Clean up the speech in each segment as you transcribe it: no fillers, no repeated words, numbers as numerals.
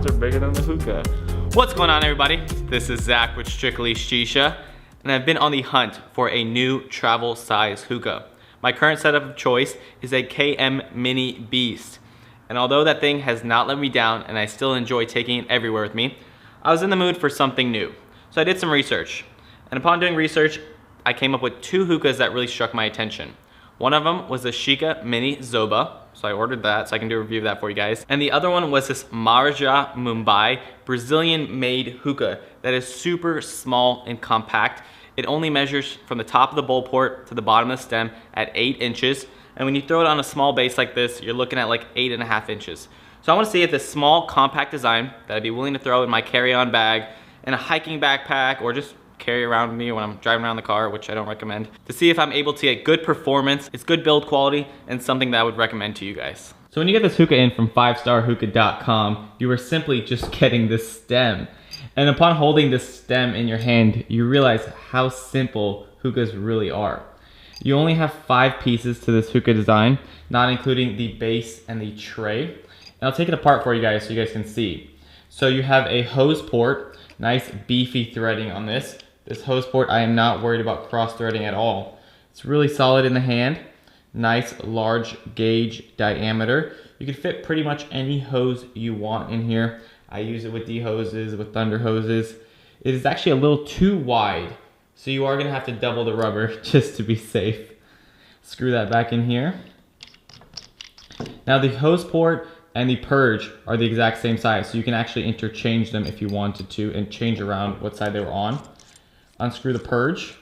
are bigger than the hookah. What's going on, everybody? This is Zach with Strictly Shisha, and I've been on the hunt for a new travel size hookah. My current setup of choice is a KM Mini Beast, and although that thing has not let me down and I still enjoy taking it everywhere with me, I was in the mood for something new. So I did some research, and upon doing research, I came up with two hookahs that really struck my attention. One of them was the Hookah Mini Zoba, so I ordered that so I can do a review of that for you guys. And the other one was this Marajah Mumbai Brazilian-made hookah that is super small and compact. It only measures from the top of the bowl port to the bottom of the stem at 8 inches. And when you throw it on a small base like this, you're looking at like 8.5 inches. So I want to see if this small compact design that I'd be willing to throw in my carry-on bag, in a hiking backpack, or just carry around with me when I'm driving around the car, which I don't recommend, to see if I'm able to get good performance, it's good build quality, and something that I would recommend to you guys. So when you get this hookah in from 5starhookah.com, you are simply just getting this stem. And upon holding this stem in your hand, you realize how simple hookahs really are. You only have 5 pieces to this hookah design, not including the base and the tray. And I'll take it apart for you guys so you guys can see. So you have a hose port, nice beefy threading on this. This hose port, I am not worried about cross threading at all. It's really solid in the hand. Nice large gauge diameter. You can fit pretty much any hose you want in here. I use it with D hoses, with Thunder hoses. It is actually a little too wide, so you are gonna have to double the rubber just to be safe. Screw that back in here. Now the hose port and the purge are the exact same size, so you can actually interchange them if you wanted to and change around what side they were on. Unscrew the purge.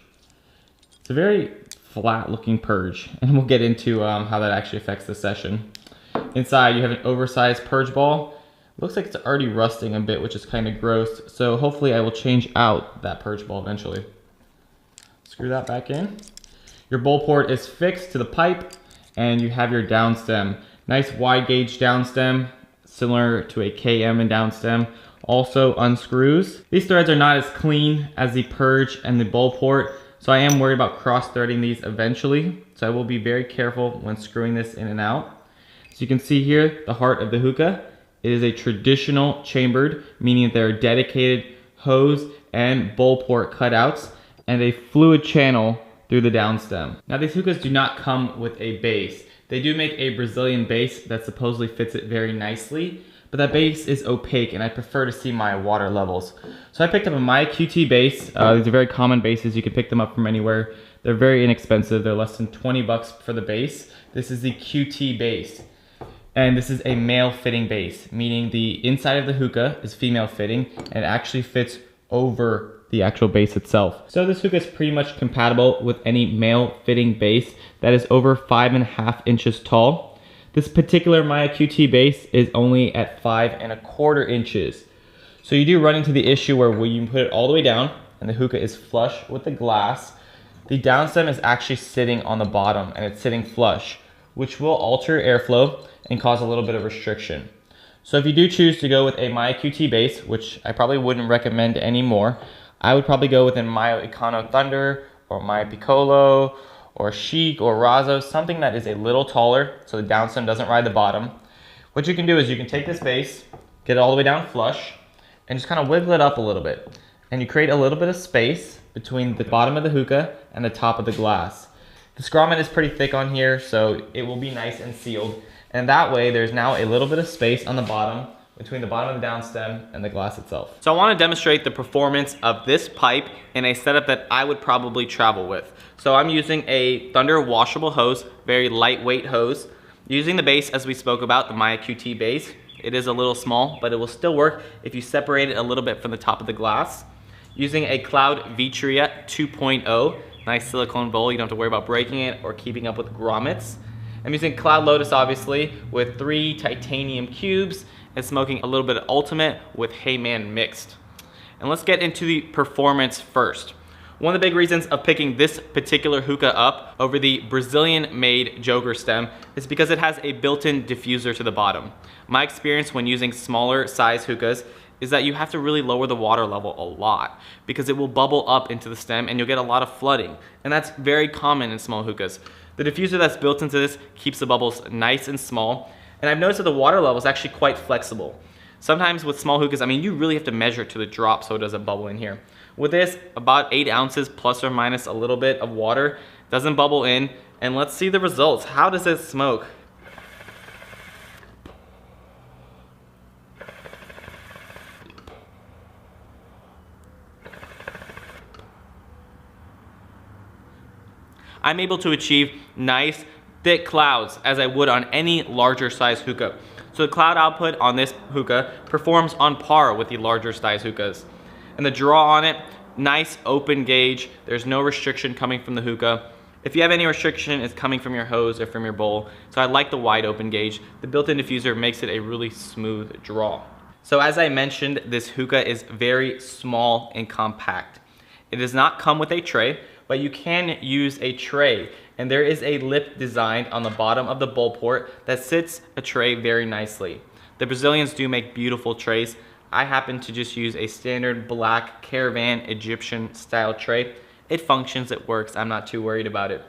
It's a very flat looking purge, and we'll get into how that actually affects the session. Inside you have an oversized purge ball. Looks like it's already rusting a bit, which is kind of gross, so hopefully I will change out that purge ball eventually. Screw that back in. Your bowl port is fixed to the pipe, and you have your down stem. Nice wide gauge down stem, similar to a KM and down stem. Also unscrews. These threads are not as clean as the purge and the bowl port, so I am worried about cross threading these eventually, so I will be very careful when screwing this in and out. So you can see here the heart of the hookah. It is a traditional chambered, meaning that there are dedicated hose and bowl port cutouts and a fluid channel through the down stem. Now these hookahs do not come with a base. They do make a Brazilian base that supposedly fits it very nicely, but that base is opaque and I prefer to see my water levels. So I picked up a MYA QT base. These are very common bases. You can pick them up from anywhere. They're very inexpensive. They're less than 20 bucks for the base. This is the QT base. And this is a male fitting base, meaning the inside of the hookah is female fitting and it actually fits over the actual base itself. So this hookah is pretty much compatible with any male fitting base that is over 5.5 inches tall. This particular MYA QT base is only at 5.25 inches. So you do run into the issue where when you put it all the way down and the hookah is flush with the glass, the down stem is actually sitting on the bottom and it's sitting flush, which will alter airflow and cause a little bit of restriction. So if you do choose to go with a MYA QT base, which I probably wouldn't recommend anymore, I would probably go with an MYA Econo Thunder or MYA Piccolo or Chic or Razzo, something that is a little taller so the down stem doesn't ride the bottom. What you can do is you can take this base, get it all the way down flush, and just kind of wiggle it up a little bit. And you create a little bit of space between the bottom of the hookah and the top of the glass. The grommet is pretty thick on here, so it will be nice and sealed. And that way there's now a little bit of space on the bottom between the bottom of the down stem and the glass itself. So I want to demonstrate the performance of this pipe in a setup that I would probably travel with. So I'm using a Thunder washable hose, very lightweight hose. Using the base as we spoke about, the MYA QT base. It is a little small, but it will still work if you separate it a little bit from the top of the glass. Using a Cloud Vitria 2.0, nice silicone bowl, you don't have to worry about breaking it or keeping up with grommets. I'm using Cloud Lotus obviously with 3 titanium cubes and smoking a little bit of Ultimate with Heyman mixed. And let's get into the performance first. One of the big reasons of picking this particular hookah up over the Brazilian-made Joker stem is because it has a built-in diffuser to the bottom. My experience when using smaller size hookahs is that you have to really lower the water level a lot because it will bubble up into the stem and you'll get a lot of flooding. And that's very common in small hookahs. The diffuser that's built into this keeps the bubbles nice and small. And I've noticed that the water level is actually quite flexible. Sometimes with small hookahs, I mean, you really have to measure it to the drop so it doesn't bubble in here. With this, about 8 ounces plus or minus a little bit of water, doesn't bubble in, and let's see the results. How does it smoke? I'm able to achieve nice, thick clouds as I would on any larger size hookah. So the cloud output on this hookah performs on par with the larger size hookahs. And the draw on it, nice open gauge. There's no restriction coming from the hookah. If you have any restriction, it's coming from your hose or from your bowl. So I like the wide open gauge. The built-in diffuser makes it a really smooth draw. So as I mentioned, this hookah is very small and compact. It does not come with a tray, but you can use a tray. And there is a lip designed on the bottom of the bowl port that sits a tray very nicely. The Brazilians do make beautiful trays. I happen to just use a standard black Caravan Egyptian style tray. It functions, it works, I'm not too worried about it.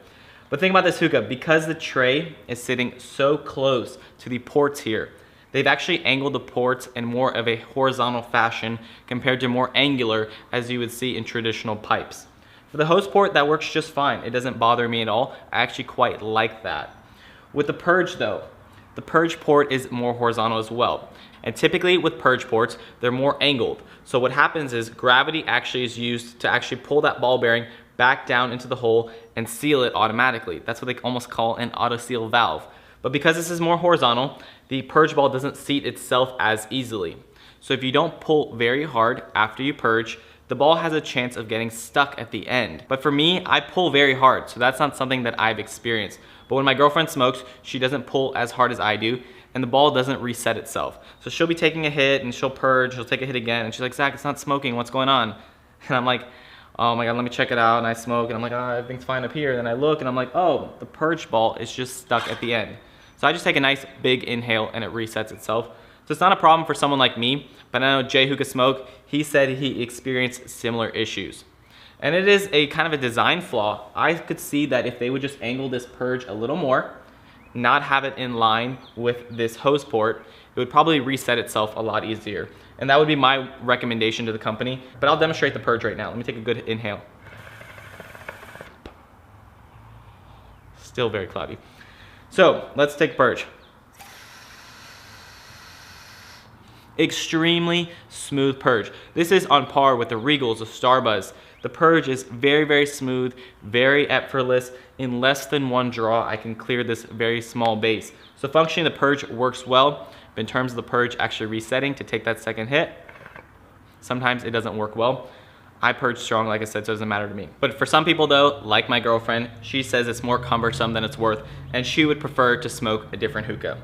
But think about this hookah, because the tray is sitting so close to the ports here, they've actually angled the ports in more of a horizontal fashion compared to more angular as you would see in traditional pipes. For the hose port, that works just fine. It doesn't bother me at all. I actually quite like that. With the purge though, the purge port is more horizontal as well. And typically with purge ports, they're more angled. So what happens is gravity actually is used to actually pull that ball bearing back down into the hole and seal it automatically. That's what they almost call an auto seal valve. But because this is more horizontal, the purge ball doesn't seat itself as easily. So if you don't pull very hard after you purge, the ball has a chance of getting stuck at the end. But for me, I pull very hard, so that's not something that I've experienced. But when my girlfriend smokes, she doesn't pull as hard as I do, and the ball doesn't reset itself. So she'll be taking a hit, and she'll purge, she'll take a hit again, and she's like, Zach, it's not smoking, what's going on? And I'm like, oh my God, let me check it out, and I smoke, and I'm like, oh, everything's fine up here. And then I look, and I'm like, oh, the purge ball is just stuck at the end. So I just take a nice big inhale, and it resets itself. So it's not a problem for someone like me, but I know Jay Hookah Smoke, he said he experienced similar issues. And it is a kind of a design flaw. I could see that if they would just angle this purge a little more, not have it in line with this hose port, it would probably reset itself a lot easier. And that would be my recommendation to the company, but I'll demonstrate the purge right now. Let me take a good inhale. Still very cloudy. So let's take purge. Extremely smooth purge. This is on par with the Regals, the Starbuzz. The purge is very, very smooth, very effortless. In less than one draw, I can clear this very small base. So functioning the purge works well, but in terms of the purge actually resetting to take that second hit, sometimes it doesn't work well. I purge strong, like I said, so it doesn't matter to me. But for some people though, like my girlfriend, she says it's more cumbersome than it's worth, and she would prefer to smoke a different hookah.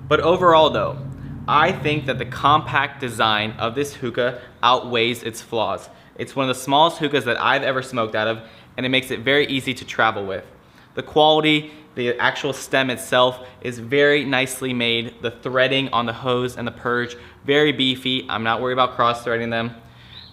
But overall though, I think that the compact design of this hookah outweighs its flaws. It's one of the smallest hookahs that I've ever smoked out of, and it makes it very easy to travel with. The quality, the actual stem itself is very nicely made. The threading on the hose and the purge, very beefy. I'm not worried about cross-threading them.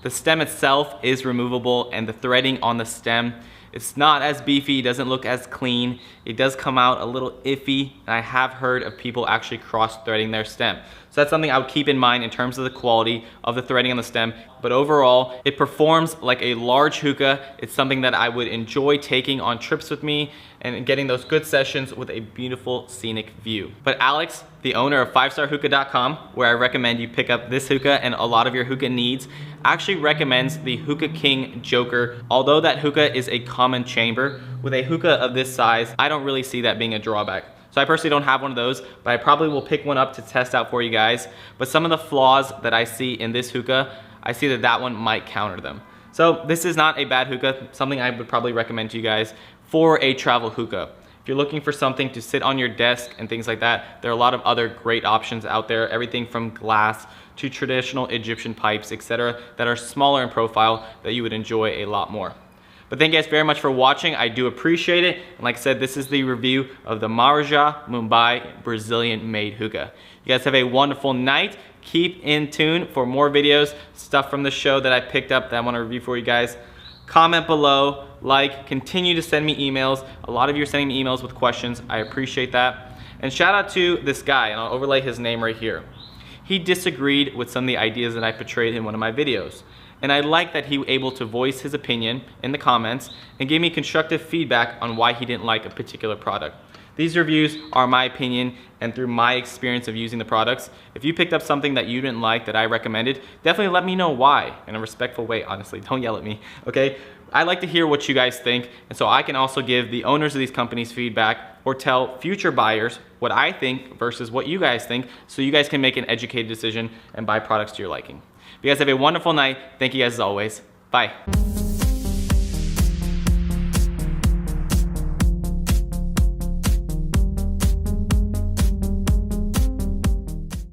The stem itself is removable, and the threading on the stem, it's not as beefy, it doesn't look as clean. It does come out a little iffy, and I have heard of people actually cross-threading their stem. So that's something I would keep in mind in terms of the quality of the threading on the stem. But overall, it performs like a large hookah. It's something that I would enjoy taking on trips with me and getting those good sessions with a beautiful scenic view. But Alex, the owner of 5starhookah.com, where I recommend you pick up this hookah and a lot of your hookah needs, actually recommends the Hookah King Joker. Although that hookah is a common chamber, with a hookah of this size, I don't really see that being a drawback. So I personally don't have one of those, but I probably will pick one up to test out for you guys. But some of the flaws that I see in this hookah, I see that that one might counter them. So this is not a bad hookah, something I would probably recommend to you guys for a travel hookah. If you're looking for something to sit on your desk and things like that, there are a lot of other great options out there, everything from glass to traditional Egyptian pipes, etc., that are smaller in profile that you would enjoy a lot more. But thank you guys very much for watching. I do appreciate it. And like I said, this is the review of the Marajah Mumbai Brazilian made hookah. You guys have a wonderful night. Keep in tune for more videos, stuff from the show that I picked up that I want to review for you guys. Comment below, like, continue to send me emails. A lot of you are sending me emails with questions. I appreciate that. And shout out to this guy, and I'll overlay his name right here. he disagreed with some of the ideas that I portrayed in one of my videos. And I like that he was able to voice his opinion in the comments and gave me constructive feedback on why he didn't like a particular product. These reviews are my opinion and through my experience of using the products. If you picked up something that you didn't like that I recommended, definitely let me know why in a respectful way, honestly. Don't yell at me, okay? I like to hear what you guys think, and so I can also give the owners of these companies feedback or tell future buyers what I think versus what you guys think, so you guys can make an educated decision and buy products to your liking. You guys have a wonderful night. Thank you guys as always. Bye.